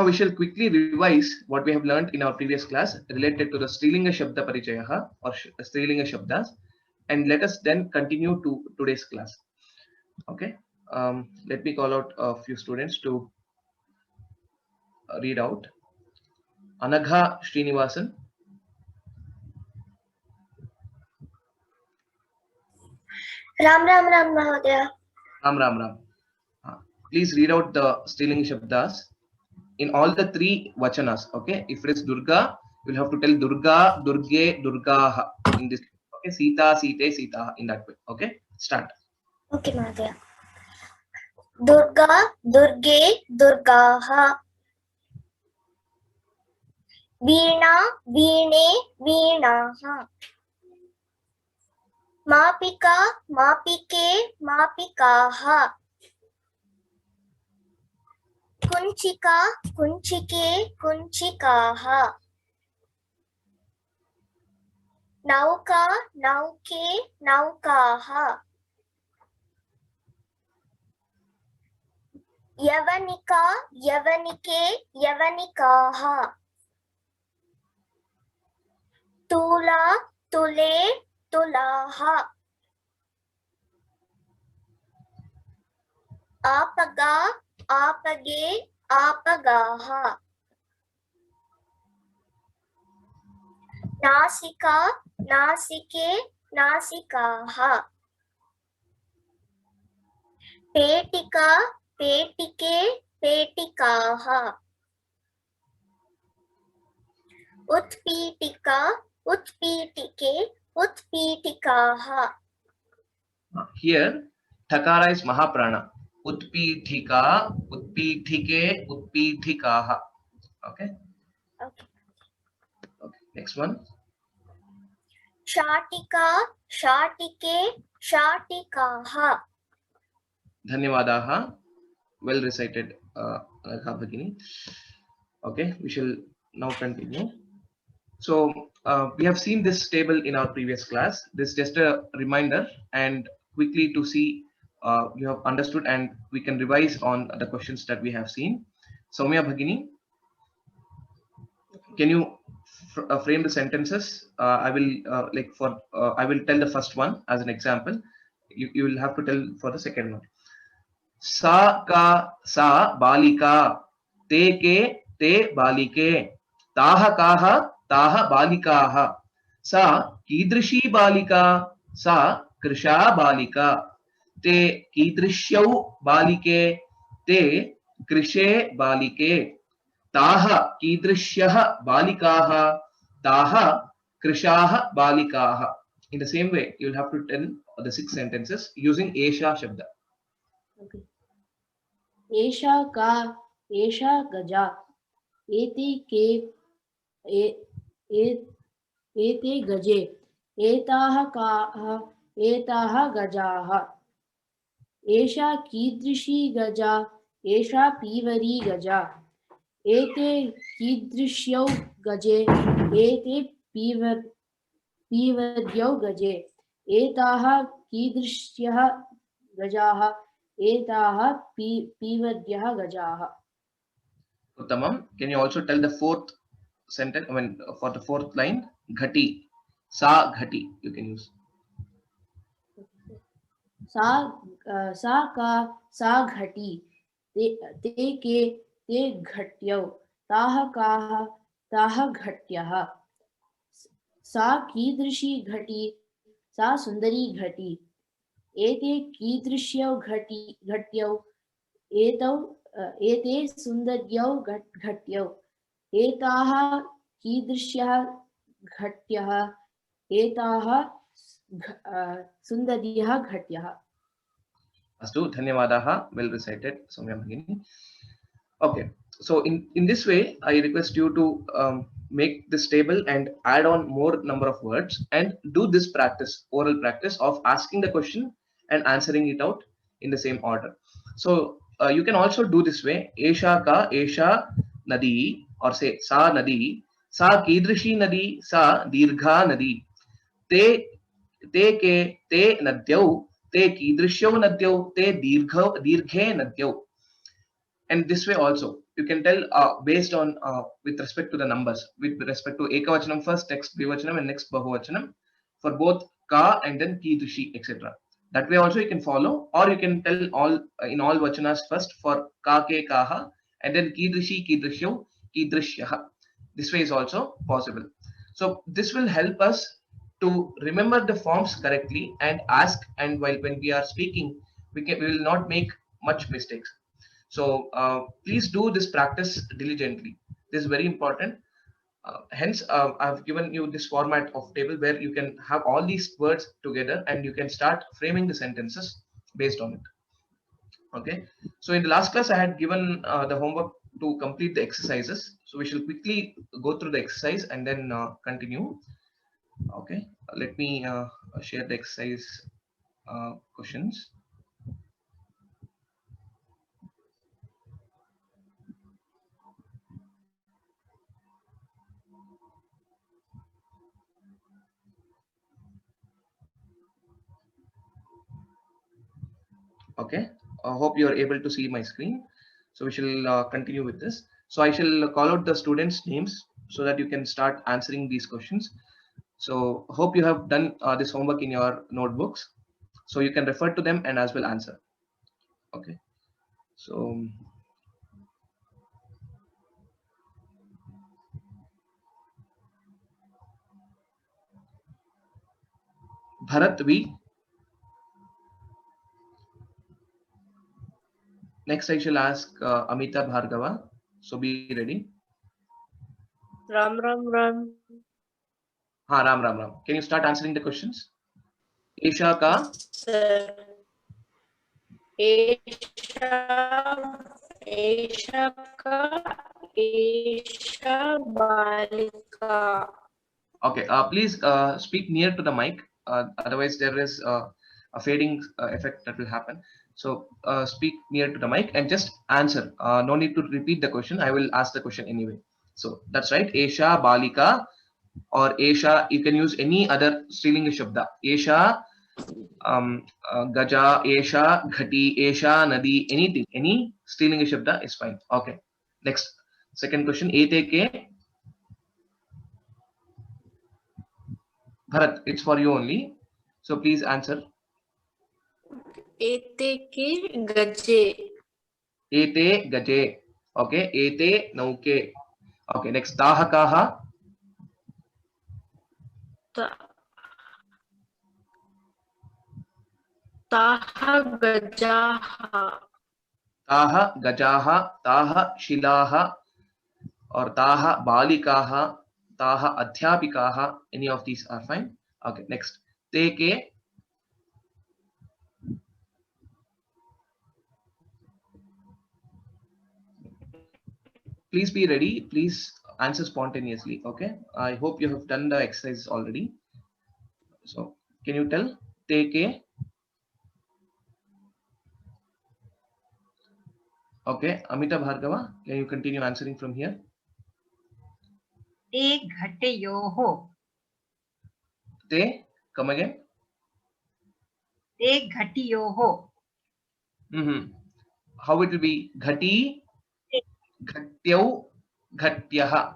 Now we shall quickly revise what we have learned in our previous class related to the Strilinga Shabda Parichayaha or Strilinga Shabdas, and let us then continue to today's class. Okay, let me call out a few students to read out. Anagha Srinivasan. Ram Mahodaya. Ram. Please read out the Strilinga Shabdas in all the three vachanas. Okay, if it is Durga, you will have to tell Durga, Durge, Durgaha in this. Okay, Sita, Site, Sita in that way. Okay, start. Okay, Mahodaya. Durga, Durge, Durgaha. Veena, Veene, Veenaha. Mapika, Mapike, Mapikaha. Kunchika, Kunchike, Kunchikaha. Nauka, Nauke, Naukaha. Yavanika, Yavanike, Yavanikaha. Tula, Tule, Tulaha. Apaga, Apage, Apagaha. Nasika, Nasike, Nasikaha. Petika, Petike, Petikaha. Utpitika, Utpitike, Utpitikaha. Here, Thakara is Mahaprana. Utpithika, Utpithike, Utpithikaha. Okay. Okay. Next one. Shatika, Shatike, Shatikaha. Dhanyavadaha. Well recited, Bhagini. Okay, we shall now continue. So we have seen this table in our previous class. This is just a reminder and quickly to see you have understood and we can revise on the questions that we have seen. Soumya Bhagini, can you frame the sentences? I will I will tell the first one as an example. You will have to tell for the second one. Sa ka sa balika, te ke te balike, taha kaha ताः बालिकाः सा कीदृशी बालिका सा कृशा बालिका ते कीदृश्यौ बालिके ते कृशे बालिके ताः कीदृश्यः बालिकाः ताः कृशाः बालिकाः. In the same way, you will have to tell the 6 sentences using Esha Shabda. Okay. Esha ka, Esha gaja, eti ke, एते गजे, एताः काः, एताः गजाः. एषा कीदृशी गजा, एषा पीवरी गजा. एते कीदृश्यौ गजे, एते पीवद्यौ गजे. एताः कीदृश्यः गजाः, एताः पीवद्यः गजाः. Uttamam, can you also tell the fourth sentence? I mean, for the fourth line, ghati, sa ghati, you can use. सा का सा घटी, ते के ते घट्यौ, ताः काः ताः घट्यः. सा कीदृशी घटी, सा सुंदरी घटी. एते कीदृश्यौ घट्यौ, एते सुंदर्यौ घट्यौ. एताः कीदृश्यः घट्यः, एताः सुंदर्यः घट्यः. Astu, dhanyavadaha, well recited, Soumya Bhagini. Okay, so in this way, I request you to make this table and add on more number of words and do this practice, oral practice of asking the question and answering it out in the same order. So you can also do this way. Esha ka, Esha nadi, or say sa nadi, sa kidrishi nadi, sa dirgha nadi. Te ke te nadyau, te kidrishyau nadyau, te dirghe nadyau. And this way also, you can tell based on with respect to the numbers, with respect to ekavachanam first, next dvivachanam, and next bahuvachanam for both ka and then kidrishi, etc. That way also you can follow, or you can tell all in all vachanas first for ka ke kaha, and then kidrishi kidrishyau kidrishyah. This way is also possible. So this will help us to remember the forms correctly and ask, and while when we are speaking, we will not make much mistakes. So please do this practice diligently. This is very important. Hence, I've given you this format of table where you can have all these words together and you can start framing the sentences based on it. Okay. So in the last class, I had given the homework to complete the exercises. So we shall quickly go through the exercise and then continue. Okay. Let me share the exercise questions. Okay, I hope you are able to see my screen. So we shall continue with this. So I shall call out the students' names so that you can start answering these questions. So hope you have done this homework in your notebooks. So you can refer to them and as well answer. Okay. So Bharat V. Next I shall ask Amita Bhargava. So be ready. Ram Ram Ram. Ram Ram Ram. Can you start answering the questions? Esha ka. Sir. Esha ka. Esha Balika. Okay. Please speak near to the mic. Otherwise, there is a fading effect that will happen. So speak near to the mic and just answer. No need to repeat the question. I will ask the question anyway. So that's right. Esha Balika or Esha. You can use any other Strilinga Shabda. Esha Gaja, Esha Ghati, Esha Nadi. Anything. Any Strilinga Shabda is fine. Okay. Next. Second question. Ete ke. Bharat, it's for you only. So please answer. Ete ke gaje. Ete gaje. Okay. Ete nauke. Okay. Next. Taha kaha. Taha gajaha. Taha gajaha. Taha shilaha. Or taha balikaha. Taha adhyapikaha. Any of these are fine. Okay. Next. Te ke. Please be ready. Please answer spontaneously. Okay. I hope you have done the exercise already. So can you tell? Te ke. Okay. Amita Bhargava, can you continue answering from here? ते घटयोः. Te. Come again. ते घटियोः. How it will be? Ghati. Ghatyau. Ghatyah.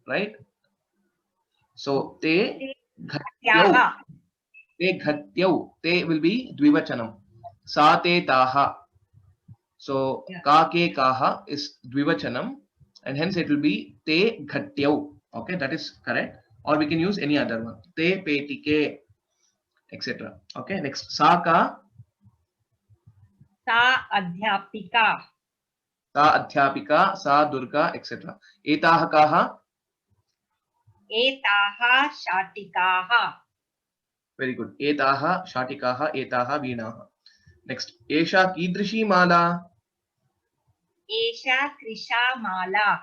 Right? So te ghatyau. Te ghatyau. Te will be dvivachanam. Sa te taha. So ka ke kaha is dvivachanam and hence it will be te ghatyau. Okay, that is correct. Or we can use any other one. Te petike, etc. Okay, next. Sa ka. सा अध्यापिका. Sa adhyapika, sa durga, etc. Etaha kaha. एताः शाटिकाः. Very good. Etaha shatikaha, etaha veena. Next. Esha kidrishi mala. एषा कृशामाला.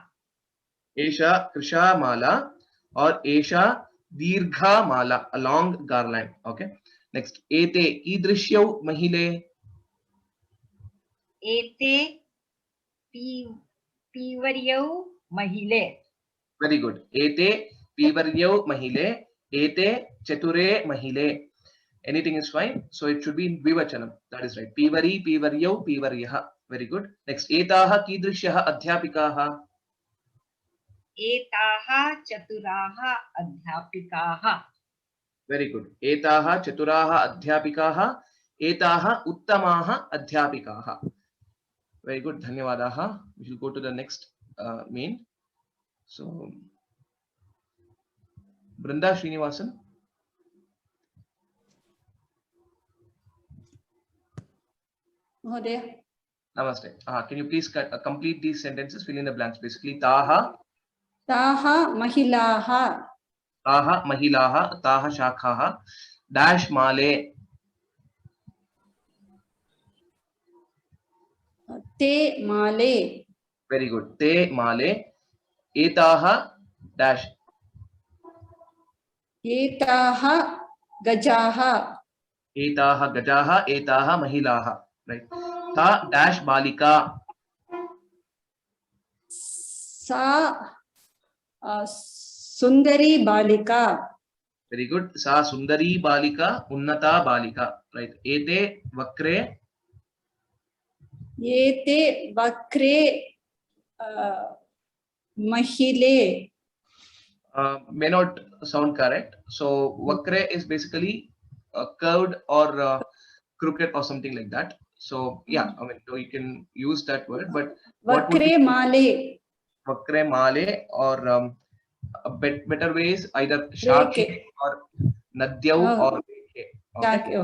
Esha krisha mala or Esha dirgha mala, a long garland. Okay. Next. Ete kidrishyau mahile. एते पीवर्यौ महिले. Very good. Ete pivaryau mahile. Ete chature mahile. Anything is fine. So it should be in dvivachanam. That is right. Pivari, pivaryau, pivaryah. Very good. Next, एताः कीदृश्यः अध्यापिकाः? एताः चतुराः अध्यापिकाः। Very good. एताः चतुराः अध्यापिकाः, एताः उत्तमाः अध्यापिकाः. Very good. धन्यवादाः. We will go to the next main. So, Brinda Srinivasan. Mahodaya. Namaste. Can you please complete these sentences? Fill in the blanks. Basically, ताः महिलाः ताः महिलाः ताः शाखाः dash माले ते माले very good ते माले एताः dash एताः गजाः एताः गजाः एताः महिलाः right सा dash बालिका सा सुंदरी बालिका very good सा सुंदरी बालिका उन्नता बालिका right एते वक्रे एते वक्रे महिले may not sound correct. So vakre is basically curved or crooked or something like that. So yeah, I mean, so you can use that word, but what would वक्रे be Male vakre male or a better ways either shaki or nadyau or rekhe. Okay.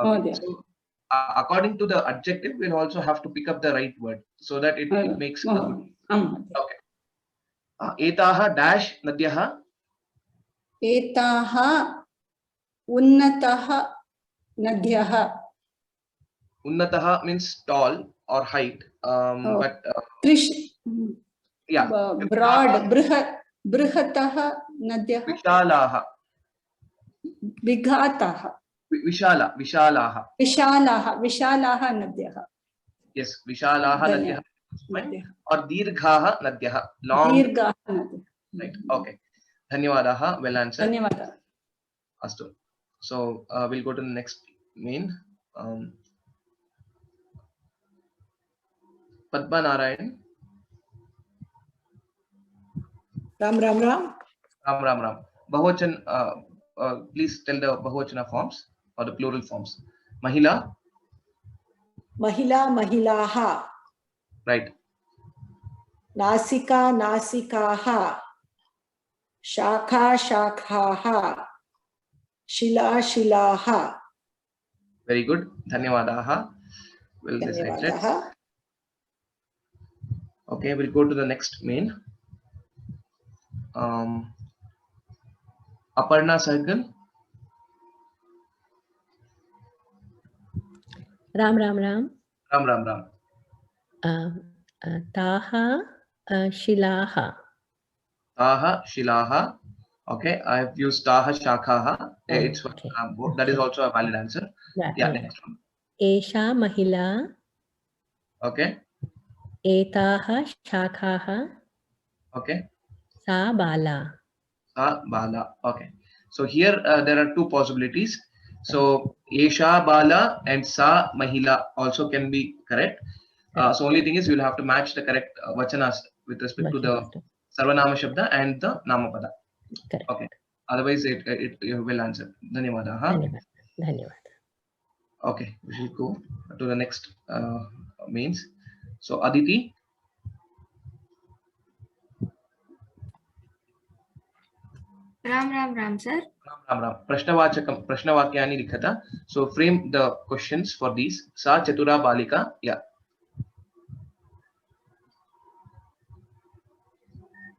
Okay. So according to the adjective, we'll also have to pick up the right word so that it makes a good. Okay. एताः dash नद्यः एताः उन्नतः नद्यः उन्नतः means tall or height but yeah broad बृहतः नद्यः विशालाः विघातः विशालाः नद्यः yes विशालाः नद्यः और दीर्घाः नद्यः long दीर्घाः नद्यः right okay धन्यवादाः well answered धन्यवादः अस्तु so we'll go to the next main Padma Narayan Ram. Bahuvachan please tell the Bahuvachana forms or the plural forms Mahila Mahilaha right Nasikaha Shakhaha Shilaha very good धन्यवादाः well decided okay we'll go to the next main Aparna Sahgal Ram. Taha Shilaha. Taha Shilaha. Okay, I have used Taha Shakhaha. It's okay. That is also a valid answer. Yeah, next one. Esha Mahila. Okay. Etaha Shakhaha. Okay. Sa Bala. Sa Bala. Okay. So here there are two possibilities. So Esha Bala and Sa Mahila also can be correct. So only thing is you will have to match the correct vachanas with respect to the Sarvanama Shabda and the Namapada. Correct. Okay. Otherwise you will answer. Dhanyawadaha. Okay. We should go to the next means. So Aditi. Ram, sir. Ram. Prashnavakyani likhata. So frame the questions for these. Sa Chatura Balika. Yeah.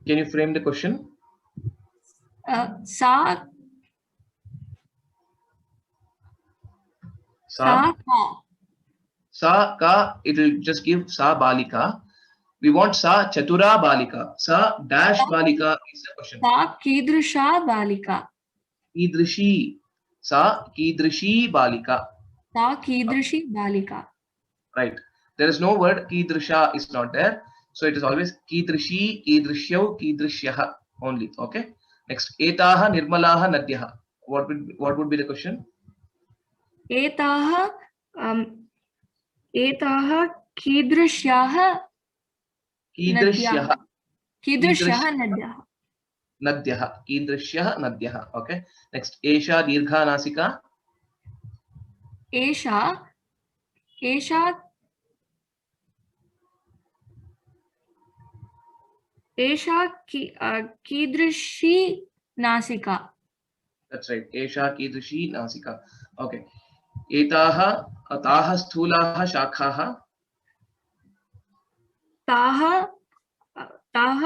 Can you frame the question? Sa ka. It will just give Sa Balika. We want Sa Chatura Balika. Sa dash Balika is the question. Sa Kidrisha Balika. Kidrishi. Sa Kidrishi Balika. Sa Kidrishi Balika. Right. There is no word Kidrisha is not there. So it is always Kidrishi, Kidrishyau, Kidrishyaha only. Okay. Next. Etaha Nirmalaha Nadyaha. What would be the question? Etaha कीदृश्याः कीदृश्यः कीदृश्यः नद्यः नद्यः कीदृश्यः नद्यः okay next एषा दीर्घा नासिका एषा एषा एषा कीदृशी नासिका that's right एषा कीदृशी नासिका ओके एताः ताः स्थूलाः शाखाः ताः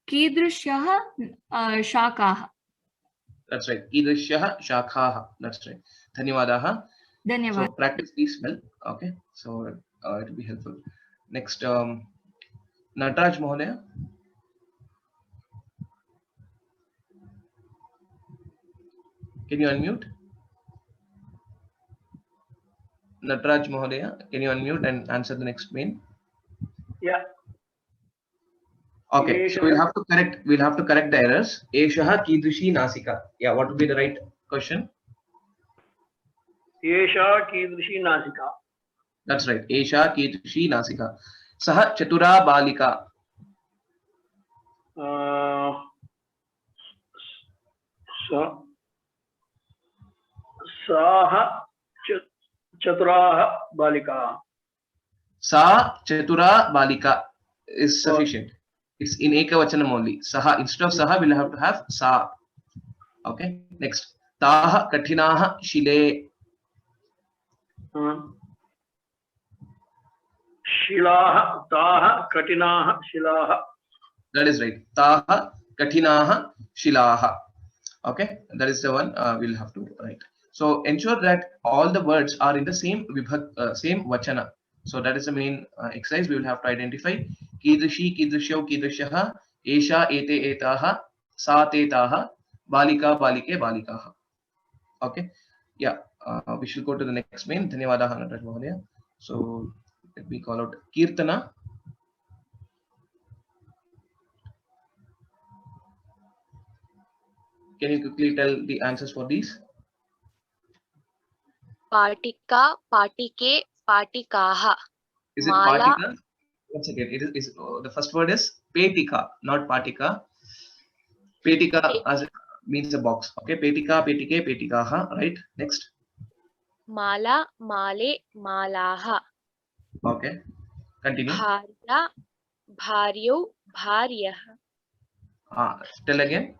कीदृश्यः शाखाः that's right कीदृश्यः शाखाः that's right धन्यवादाः so धन्यवादः practice these well okay so it will be helpful next Nataraj Mohodaya can you unmute Nataraj Mohodaya can you unmute and answer the next main Yeah. okay so we'll have to correct the errors eshah kidrishi nasika yeah what would be the right question एषा कीदृशी नासिका that's right esha kidrishi nasika sah chatura balika साः चतुराः बालिकाः sa chatura balika is sufficient it's in ekavachanam only saha instead of saha we'll have to have sa okay next taah kathinaah shile शिलाः ताः कठिनाः शिलाः that is right taah kathinaah shilaah okay that is the one we'll have to write so ensure that all the words are in the same same vachana so that is the main exercise we will have to identify kidrishi kidrishyau kidrishyah esha ete etaah sa te taah balika balike balikaah okay yeah we should go to the next main dhanyavadah Nataraj Mohodaya so let me call out Kirtana can you quickly tell the answers for these पाटिका पाटिके पाटिकाः is it Mala. patika once again it is the first word is petika not patika petika as means a box okay petika petike petikaah right next Mala Male मालाः okay continue भार्या भार्यौ भार्यः tell again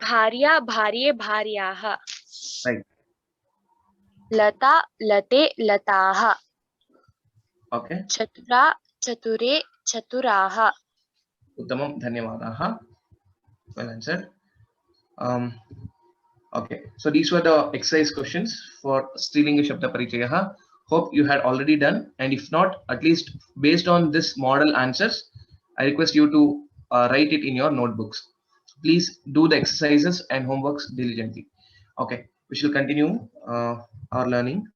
भार्या भार्ये भार्याः right लता लते लताः okay चतुरा चतुरे चतुराः uttamam dhanyavadah well answered okay so these were the exercise questions for Strilinga Shabda Parichayah hope you had already done and if not at least based on this model answers I request you to write it in your notebooks please do the exercises and homeworks diligently okay we shall continue our learning